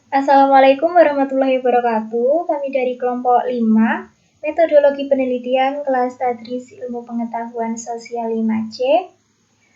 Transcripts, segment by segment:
Assalamualaikum warahmatullahi wabarakatuh. Kami dari kelompok 5, Metodologi Penelitian kelas Tadris Ilmu Pengetahuan Sosial 5C,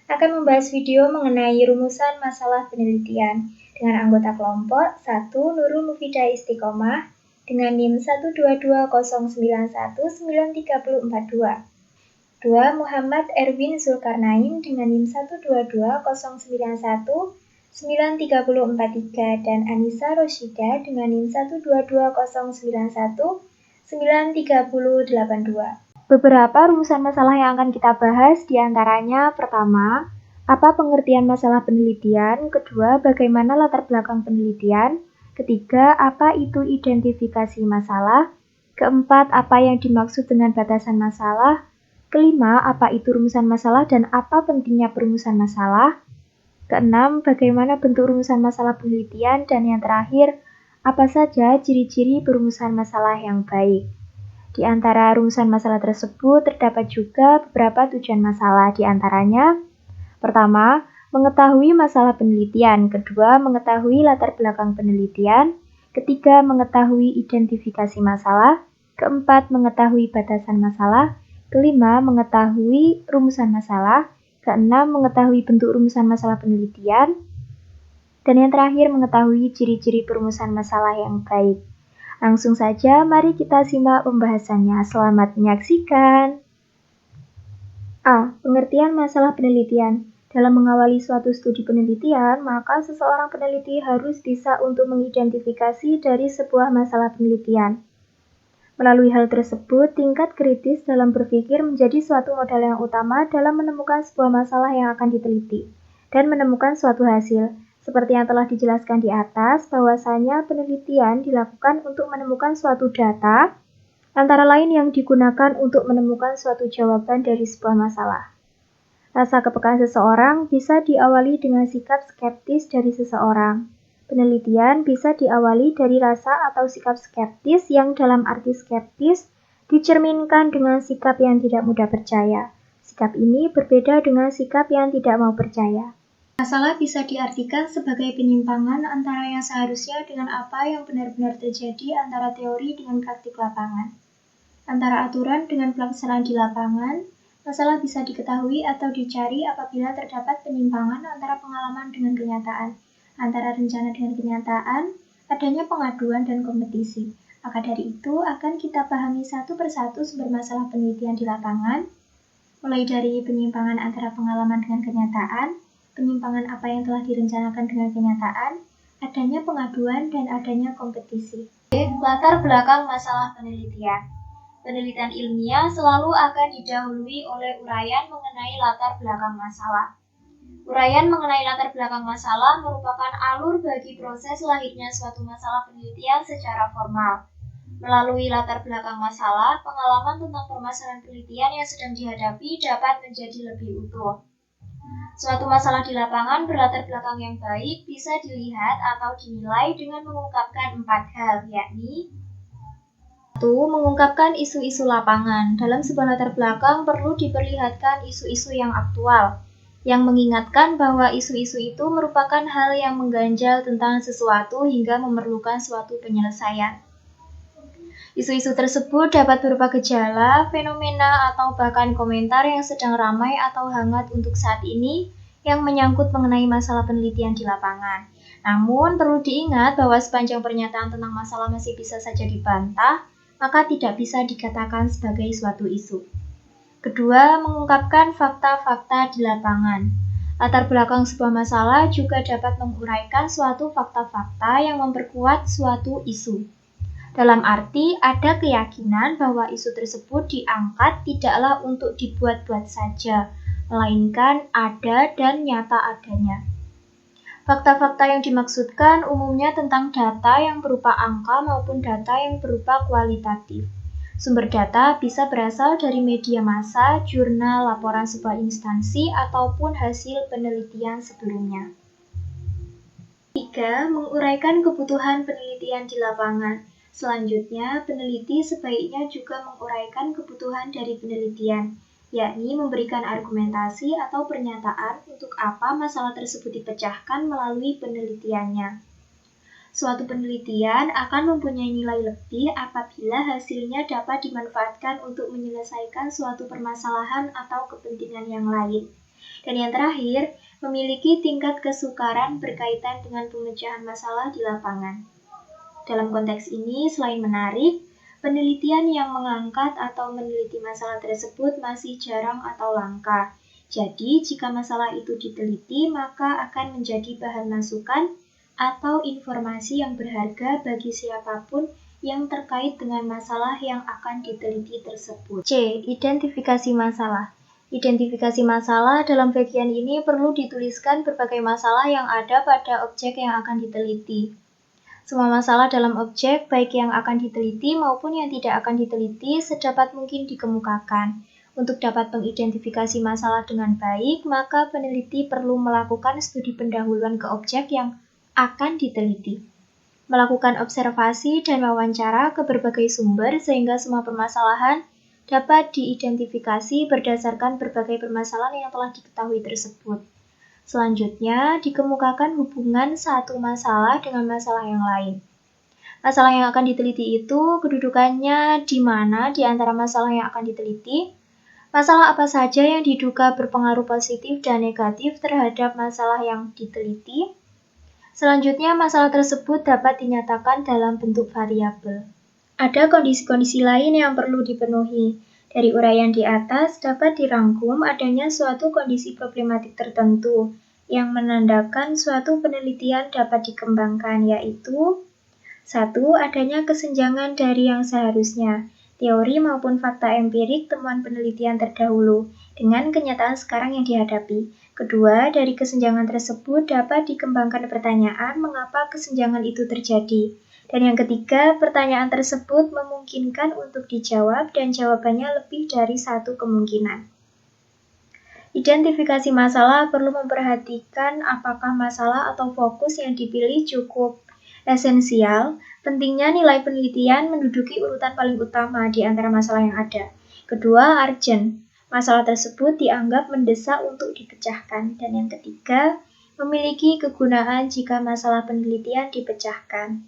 akan membahas video mengenai rumusan masalah penelitian dengan anggota kelompok 1 Nurul Mufidah Istiqomah dengan NIM 12209193042. 2 Muhammad Erwin Zulkarnain dengan NIM 12209193043 dan Anissa Rosyida dengan NIM 12209193082. Beberapa rumusan masalah yang akan kita bahas diantaranya pertama, apa pengertian masalah penelitian, kedua, bagaimana latar belakang penelitian, ketiga, apa itu identifikasi masalah, keempat, apa yang dimaksud dengan batasan masalah, kelima, apa itu rumusan masalah dan apa pentingnya perumusan masalah, keenam, bagaimana bentuk rumusan masalah penelitian, dan yang terakhir, apa saja ciri-ciri perumusan masalah yang baik. Di antara rumusan masalah tersebut terdapat juga beberapa tujuan masalah, di antaranya pertama, mengetahui masalah penelitian, kedua, mengetahui latar belakang penelitian, ketiga, mengetahui identifikasi masalah, keempat, mengetahui batasan masalah, kelima, mengetahui rumusan masalah, keenam, mengetahui bentuk rumusan masalah penelitian, dan yang terakhir, mengetahui ciri-ciri perumusan masalah yang baik. Langsung saja, mari kita simak pembahasannya. Selamat menyaksikan. A. Pengertian masalah penelitian. Dalam mengawali suatu studi penelitian, maka seseorang peneliti harus bisa untuk mengidentifikasi dari sebuah masalah penelitian. Melalui hal tersebut, tingkat kritis dalam berpikir menjadi suatu modal yang utama dalam menemukan sebuah masalah yang akan diteliti dan menemukan suatu hasil. Seperti yang telah dijelaskan di atas, bahwasanya penelitian dilakukan untuk menemukan suatu data, antara lain yang digunakan untuk menemukan suatu jawaban dari sebuah masalah. Rasa kepekaan seseorang bisa diawali dengan sikap skeptis dari seseorang. Penelitian bisa diawali dari rasa atau sikap skeptis yang dalam arti skeptis dicerminkan dengan sikap yang tidak mudah percaya. Sikap ini berbeda dengan sikap yang tidak mau percaya. Masalah bisa diartikan sebagai penyimpangan antara yang seharusnya dengan apa yang benar-benar terjadi antara teori dengan praktik lapangan. Antara aturan dengan pelaksanaan di lapangan, masalah bisa diketahui atau dicari apabila terdapat penyimpangan antara pengalaman dengan kenyataan, antara rencana dengan kenyataan, adanya pengaduan dan kompetisi. Maka dari itu akan kita pahami satu persatu sumber masalah penelitian di lapangan, mulai dari penyimpangan antara pengalaman dengan kenyataan, penyimpangan apa yang telah direncanakan dengan kenyataan, adanya pengaduan dan adanya kompetisi. Latar belakang masalah penelitian. Penelitian ilmiah selalu akan didahului oleh uraian mengenai latar belakang masalah. Uraian mengenai latar belakang masalah merupakan alur bagi proses lahirnya suatu masalah penelitian secara formal. Melalui latar belakang masalah, pengalaman tentang permasalahan penelitian yang sedang dihadapi dapat menjadi lebih utuh. Suatu masalah di lapangan berlatar belakang yang baik bisa dilihat atau dinilai dengan mengungkapkan 4 hal, yakni 1. Mengungkapkan isu-isu lapangan. Dalam sebuah latar belakang perlu diperlihatkan isu-isu yang aktual, yang mengingatkan bahwa isu-isu itu merupakan hal yang mengganjal tentang sesuatu hingga memerlukan suatu penyelesaian. Isu-isu tersebut dapat berupa gejala, fenomena, atau bahkan komentar yang sedang ramai atau hangat untuk saat ini yang menyangkut mengenai masalah penelitian di lapangan. Namun, perlu diingat bahwa sepanjang pernyataan tentang masalah masih bisa saja dibantah, maka tidak bisa dikatakan sebagai suatu isu. Kedua, mengungkapkan fakta-fakta di lapangan. Latar belakang sebuah masalah juga dapat menguraikan suatu fakta-fakta yang memperkuat suatu isu. Dalam arti, ada keyakinan bahwa isu tersebut diangkat tidaklah untuk dibuat-buat saja, melainkan ada dan nyata adanya. Fakta-fakta yang dimaksudkan umumnya tentang data yang berupa angka maupun data yang berupa kualitatif. Sumber data bisa berasal dari media massa, jurnal, laporan sebuah instansi, ataupun hasil penelitian sebelumnya. 3. Menguraikan kebutuhan penelitian di lapangan. Selanjutnya, peneliti sebaiknya juga menguraikan kebutuhan dari penelitian, yakni memberikan argumentasi atau pernyataan untuk apa masalah tersebut dipecahkan melalui penelitiannya. Suatu penelitian akan mempunyai nilai lebih apabila hasilnya dapat dimanfaatkan untuk menyelesaikan suatu permasalahan atau kepentingan yang lain. Dan yang terakhir, memiliki tingkat kesukaran berkaitan dengan pemecahan masalah di lapangan. Dalam konteks ini, selain menarik, penelitian yang mengangkat atau meneliti masalah tersebut masih jarang atau langka. Jadi, jika masalah itu diteliti, maka akan menjadi bahan masukan atau informasi yang berharga bagi siapapun yang terkait dengan masalah yang akan diteliti tersebut. C. Identifikasi masalah. Identifikasi masalah dalam bagian ini perlu dituliskan berbagai masalah yang ada pada objek yang akan diteliti. Semua masalah dalam objek, baik yang akan diteliti maupun yang tidak akan diteliti, sedapat mungkin dikemukakan. Untuk dapat mengidentifikasi masalah dengan baik, maka peneliti perlu melakukan studi pendahuluan ke objek yang akan diteliti. Melakukan observasi dan wawancara ke berbagai sumber sehingga semua permasalahan dapat diidentifikasi berdasarkan berbagai permasalahan yang telah diketahui tersebut. Selanjutnya, dikemukakan hubungan satu masalah dengan masalah yang lain. Masalah yang akan diteliti itu kedudukannya di mana di antara masalah yang akan diteliti, masalah apa saja yang diduga berpengaruh positif dan negatif terhadap masalah yang diteliti. Selanjutnya, masalah tersebut dapat dinyatakan dalam bentuk variabel. Ada kondisi-kondisi lain yang perlu dipenuhi. Dari uraian di atas dapat dirangkum adanya suatu kondisi problematik tertentu yang menandakan suatu penelitian dapat dikembangkan, yaitu 1. Adanya kesenjangan dari yang seharusnya, teori maupun fakta empirik temuan penelitian terdahulu, dengan kenyataan sekarang yang dihadapi. Kedua, dari kesenjangan tersebut dapat dikembangkan pertanyaan mengapa kesenjangan itu terjadi. Dan yang ketiga, pertanyaan tersebut memungkinkan untuk dijawab dan jawabannya lebih dari satu kemungkinan. Identifikasi masalah perlu memperhatikan apakah masalah atau fokus yang dipilih cukup esensial. Pentingnya nilai penelitian menduduki urutan paling utama di antara masalah yang ada. Kedua, urgent. Masalah tersebut dianggap mendesak untuk dipecahkan. Dan yang ketiga, memiliki kegunaan jika masalah penelitian dipecahkan.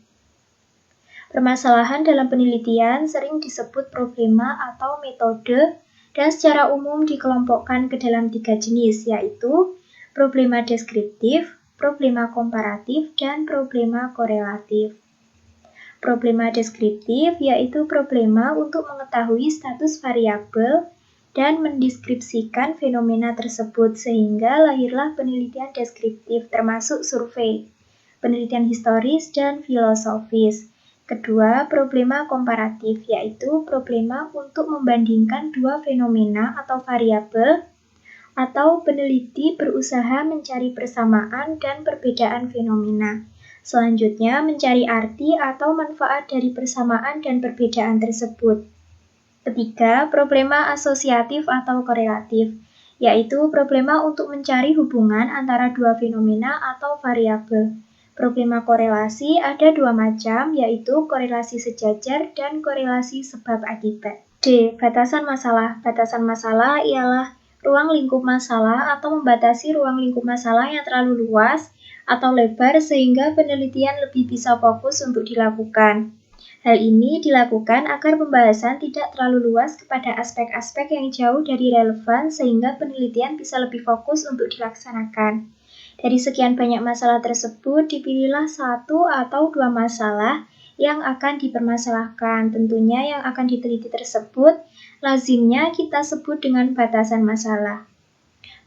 Permasalahan dalam penelitian sering disebut problema atau metode dan secara umum dikelompokkan ke dalam 3 jenis, yaitu problema deskriptif, problema komparatif, dan problema korelatif. Problema deskriptif yaitu problema untuk mengetahui status variabel dan mendeskripsikan fenomena tersebut sehingga lahirlah penelitian deskriptif termasuk survei, penelitian historis dan filosofis. Kedua, problema komparatif yaitu problema untuk membandingkan dua fenomena atau variabel atau peneliti berusaha mencari persamaan dan perbedaan fenomena. Selanjutnya, mencari arti atau manfaat dari persamaan dan perbedaan tersebut. Ketiga, problema asosiatif atau korelatif, yaitu problema untuk mencari hubungan antara dua fenomena atau variabel. Problema korelasi ada dua macam, yaitu korelasi sejajar dan korelasi sebab akibat. D. Batasan masalah. Batasan masalah ialah ruang lingkup masalah atau membatasi ruang lingkup masalah yang terlalu luas atau lebar sehingga penelitian lebih bisa fokus untuk dilakukan. Hal ini dilakukan agar pembahasan tidak terlalu luas kepada aspek-aspek yang jauh dari relevan sehingga penelitian bisa lebih fokus untuk dilaksanakan. Dari sekian banyak masalah tersebut, dipilihlah satu atau dua masalah yang akan dipermasalahkan. Tentunya yang akan diteliti tersebut lazimnya kita sebut dengan batasan masalah.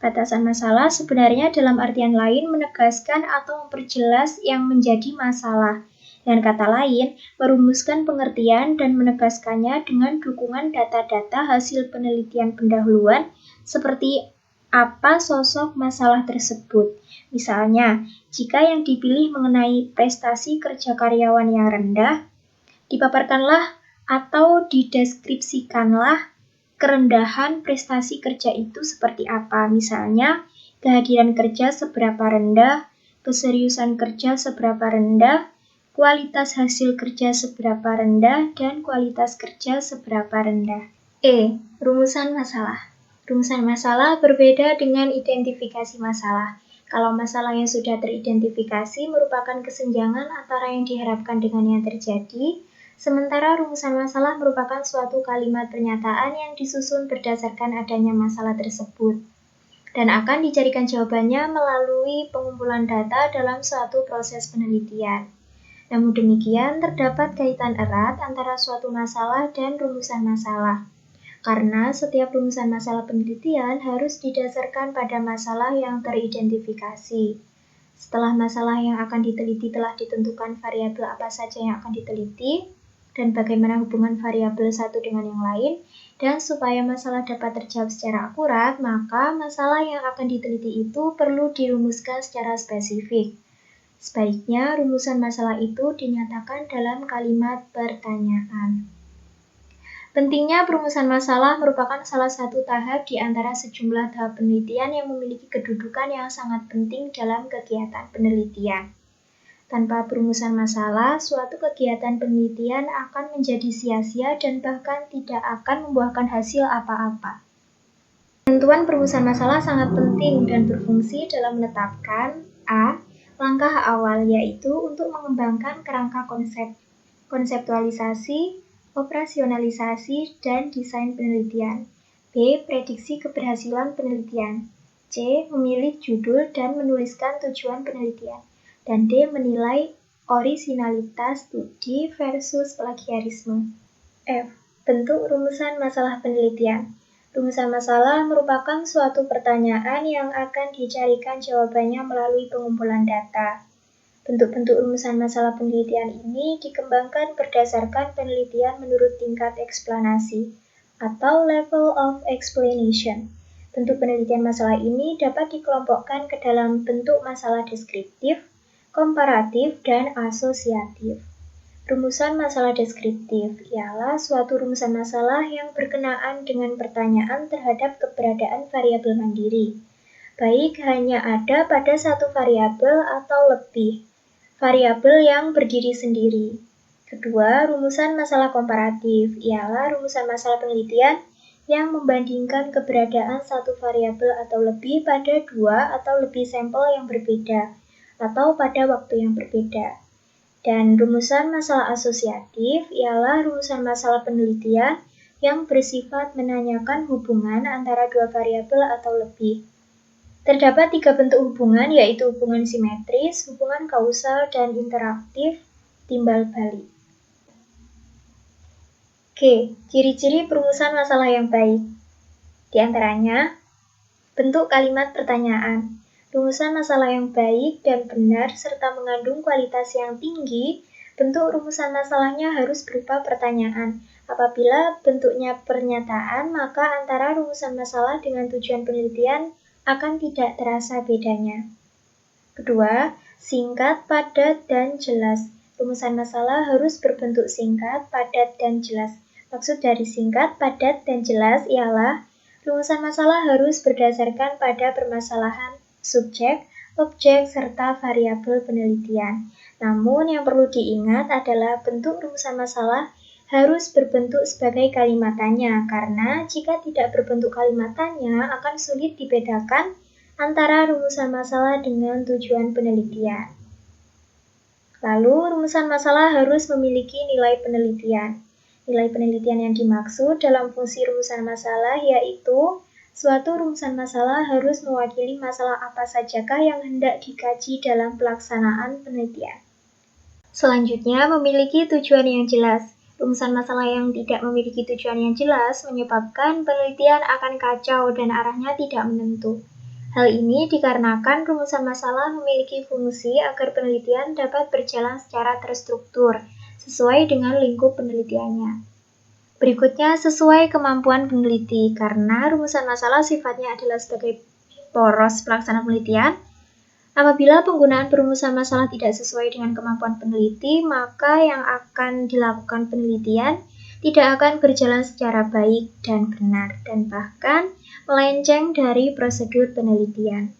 Batasan masalah sebenarnya dalam artian lain menegaskan atau memperjelas yang menjadi masalah. Dengan kata lain, merumuskan pengertian dan menegaskannya dengan dukungan data-data hasil penelitian pendahuluan seperti apa sosok masalah tersebut. Misalnya, jika yang dipilih mengenai prestasi kerja karyawan yang rendah, dipaparkanlah atau dideskripsikanlah kerendahan prestasi kerja itu seperti apa. Misalnya, kehadiran kerja seberapa rendah, keseriusan kerja seberapa rendah, kualitas hasil kerja seberapa rendah, dan kualitas kerja seberapa rendah. E. Rumusan masalah. Rumusan masalah berbeda dengan identifikasi masalah. Kalau masalah yang sudah teridentifikasi merupakan kesenjangan antara yang diharapkan dengan yang terjadi, sementara rumusan masalah merupakan suatu kalimat pernyataan yang disusun berdasarkan adanya masalah tersebut, dan akan dicarikan jawabannya melalui pengumpulan data dalam suatu proses penelitian. Namun demikian, terdapat kaitan erat antara suatu masalah dan rumusan masalah. Karena setiap rumusan masalah penelitian harus didasarkan pada masalah yang teridentifikasi. Setelah masalah yang akan diteliti telah ditentukan variabel apa saja yang akan diteliti, dan bagaimana hubungan variabel satu dengan yang lain, dan supaya masalah dapat terjawab secara akurat, maka masalah yang akan diteliti itu perlu dirumuskan secara spesifik. Sebaiknya rumusan masalah itu dinyatakan dalam kalimat pertanyaan. Pentingnya perumusan masalah merupakan salah satu tahap di antara sejumlah tahap penelitian yang memiliki kedudukan yang sangat penting dalam kegiatan penelitian. Tanpa perumusan masalah, suatu kegiatan penelitian akan menjadi sia-sia dan bahkan tidak akan membuahkan hasil apa-apa. Penentuan perumusan masalah sangat penting dan berfungsi dalam menetapkan a. Langkah awal, yaitu untuk mengembangkan kerangka konseptualisasi, operasionalisasi, dan desain penelitian. B. Prediksi keberhasilan penelitian. C. Memilih judul dan menuliskan tujuan penelitian. Dan D. Menilai orisinalitas studi versus plagiarisme. F. Bentuk rumusan masalah penelitian. Rumusan masalah merupakan suatu pertanyaan yang akan dicarikan jawabannya melalui pengumpulan data. Bentuk-bentuk rumusan masalah penelitian ini dikembangkan berdasarkan penelitian menurut tingkat eksplanasi atau level of explanation. Bentuk penelitian masalah ini dapat dikelompokkan ke dalam bentuk masalah deskriptif, komparatif, dan asosiatif. Rumusan masalah deskriptif ialah suatu rumusan masalah yang berkenaan dengan pertanyaan terhadap keberadaan variabel mandiri, baik hanya ada pada satu variabel atau lebih variabel yang berdiri sendiri. Kedua, rumusan masalah komparatif ialah rumusan masalah penelitian yang membandingkan keberadaan satu variabel atau lebih pada dua atau lebih sampel yang berbeda atau pada waktu yang berbeda. Dan rumusan masalah asosiatif ialah rumusan masalah penelitian yang bersifat menanyakan hubungan antara dua variabel atau lebih. Terdapat 3 bentuk hubungan, yaitu hubungan simetris, hubungan kausal, dan interaktif timbal balik. G. Ciri-ciri perumusan masalah yang baik. Di antaranya, bentuk kalimat pertanyaan. Rumusan masalah yang baik dan benar serta mengandung kualitas yang tinggi, bentuk rumusan masalahnya harus berupa pertanyaan. Apabila bentuknya pernyataan, maka antara rumusan masalah dengan tujuan penelitian akan tidak terasa bedanya. Kedua, singkat, padat, dan jelas. Rumusan masalah harus berbentuk singkat, padat, dan jelas. Maksud dari singkat, padat, dan jelas ialah rumusan masalah harus berdasarkan pada permasalahan subjek, objek, serta variabel penelitian. Namun yang perlu diingat adalah bentuk rumusan masalah harus berbentuk sebagai kalimatannya, karena jika tidak berbentuk kalimatannya akan sulit dibedakan antara rumusan masalah dengan tujuan penelitian. Lalu, rumusan masalah harus memiliki nilai penelitian. Nilai penelitian yang dimaksud dalam fungsi rumusan masalah yaitu suatu rumusan masalah harus mewakili masalah apa sajakah yang hendak dikaji dalam pelaksanaan penelitian. Selanjutnya, memiliki tujuan yang jelas. Rumusan masalah yang tidak memiliki tujuan yang jelas menyebabkan penelitian akan kacau dan arahnya tidak menentu. Hal ini dikarenakan rumusan masalah memiliki fungsi agar penelitian dapat berjalan secara terstruktur, sesuai dengan lingkup penelitiannya. Berikutnya, sesuai kemampuan peneliti, karena rumusan masalah sifatnya adalah sebagai poros pelaksana penelitian. Apabila penggunaan perumusan masalah tidak sesuai dengan kemampuan peneliti, maka yang akan dilakukan penelitian tidak akan berjalan secara baik dan benar, dan bahkan melenceng dari prosedur penelitian.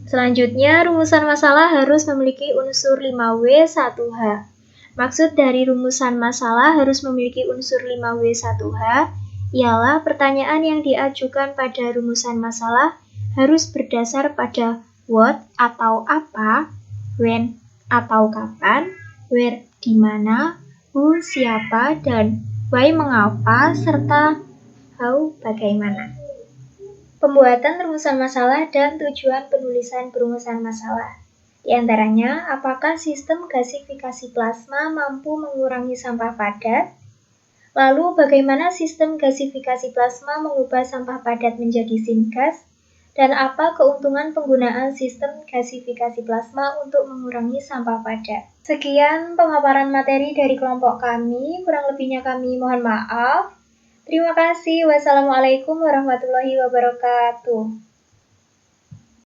Selanjutnya, rumusan masalah harus memiliki unsur 5W1H. Maksud dari rumusan masalah harus memiliki unsur 5W1H ialah pertanyaan yang diajukan pada rumusan masalah harus berdasar pada what atau apa, when atau kapan, where di mana, who siapa, dan why mengapa, serta how bagaimana. Pembuatan rumusan masalah dan tujuan penulisan perumusan masalah. Di antaranya, apakah sistem gasifikasi plasma mampu mengurangi sampah padat? Lalu, bagaimana sistem gasifikasi plasma mengubah sampah padat menjadi syngas? Dan apa keuntungan penggunaan sistem gasifikasi plasma untuk mengurangi sampah padat? Sekian pemaparan materi dari kelompok kami, kurang lebihnya kami mohon maaf. Terima kasih. Wassalamualaikum warahmatullahi wabarakatuh.